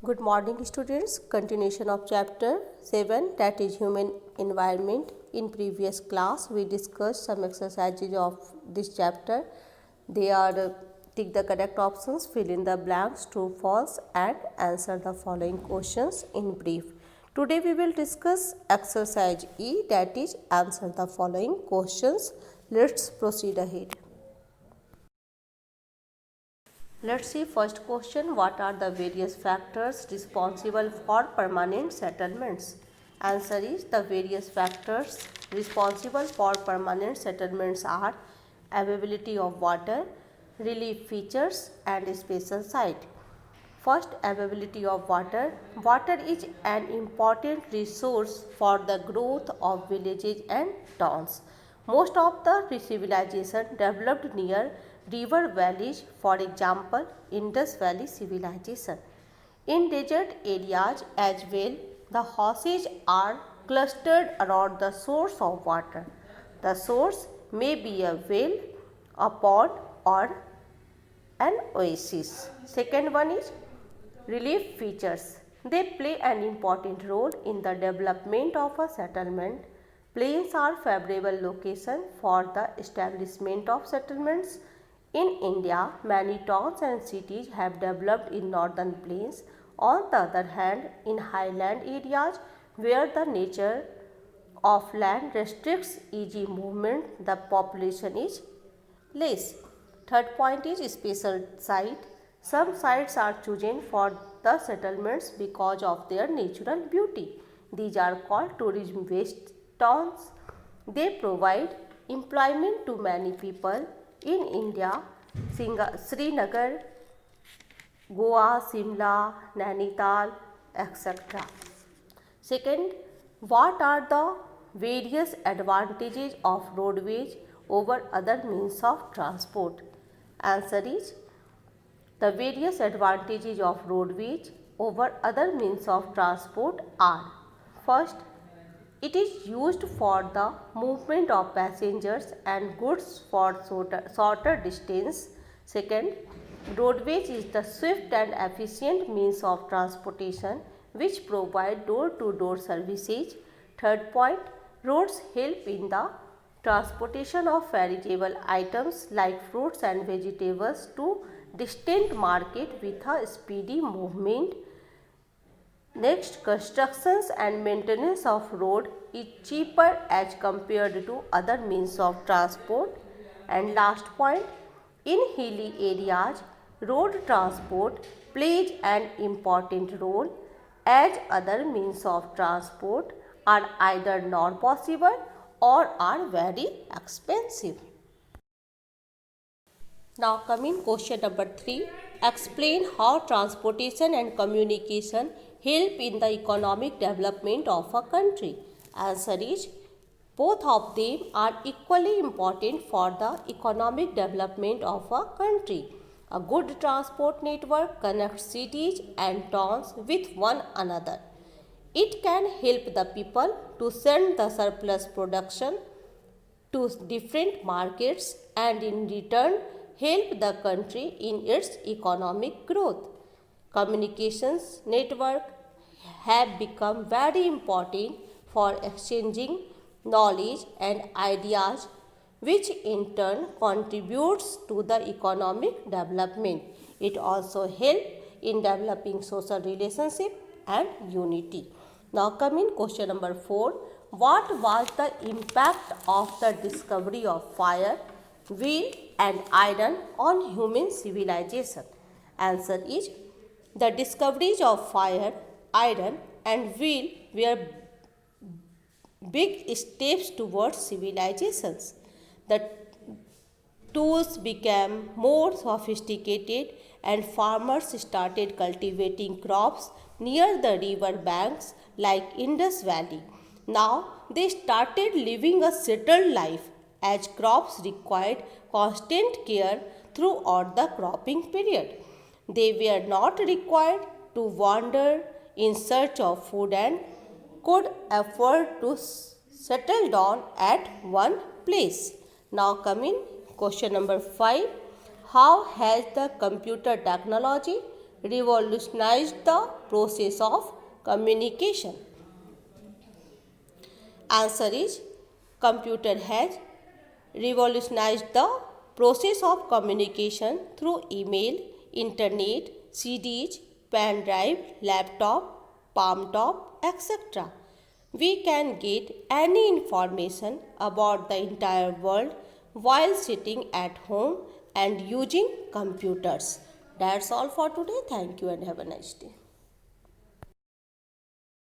Good morning students. Continuation of chapter 7, that is human environment. In previous class we discussed some exercises of this chapter. They are tick the correct options, fill in the blanks, true, false and answer the following questions in brief. Today we will discuss exercise E, that is answer the following questions. Let's proceed ahead. Let's see first question. What are the various factors responsible for permanent settlements? Answer is the various factors responsible for permanent settlements are availability of water, relief features and spatial site. First, availability of water. Water is an important resource for the growth of villages and towns. Most of the civilization developed near river valleys, for example, Indus Valley civilization. In desert areas as well, the houses are clustered around the source of water. The source may be a well, a pond or an oasis. Second one is relief features. They play an important role in the development of a settlement. Plains are favorable location for the establishment of settlements. In India, many towns and cities have developed in northern plains. On the other hand, in highland areas where the nature of land restricts easy movement, the population is less. Third point is spatial site. Some sites are chosen for the settlements because of their natural beauty. These are called tourism based towns. They provide employment to many people. In India, Srinagar, Goa, Simla, Nainital, etc. Second, what are the various advantages of roadways over other means of transport? Answer is the various advantages of roadways over other means of transport are: first, it is used for the movement of passengers and goods for shorter distance. Second, roadways is the swift and efficient means of transportation which provide door-to-door services. Third point, roads help in the transportation of perishable items like fruits and vegetables to distant market with a speedy movement. Next, constructions and maintenance of road is cheaper as compared to other means of transport. And last point, in hilly areas, road transport plays an important role as other means of transport are either not possible or are very expensive. Now coming question number 3. Explain how transportation and communication help in the economic development of a country. Answer is both of them are equally important for the economic development of a country. A good transport network connects cities and towns with one another. It can help the people to send the surplus production to different markets and in return help the country in its economic growth. Communications network have become very important for exchanging knowledge and ideas which in turn contributes to the economic development. It also helps in developing social relationship and unity. Now coming question number 4. What was the impact of the discovery of fire, wheel and iron on human civilization? Answer is the discoveries of fire, iron and wheel were big steps towards civilizations. The tools became more sophisticated and farmers started cultivating crops near the river banks like Indus Valley. Now they started living a settled life as crops required constant care throughout the cropping period. They were not required to wander in search of food and could afford to settle down at one place. Now coming question number 5. How has the computer technology revolutionized the process of communication? Answer is computer has revolutionized the process of communication through email, internet, CDs, pen drive, laptop, palm top, etc. We can get any information about the entire world while sitting at home and using computers. That's all for today. Thank you and have a nice day.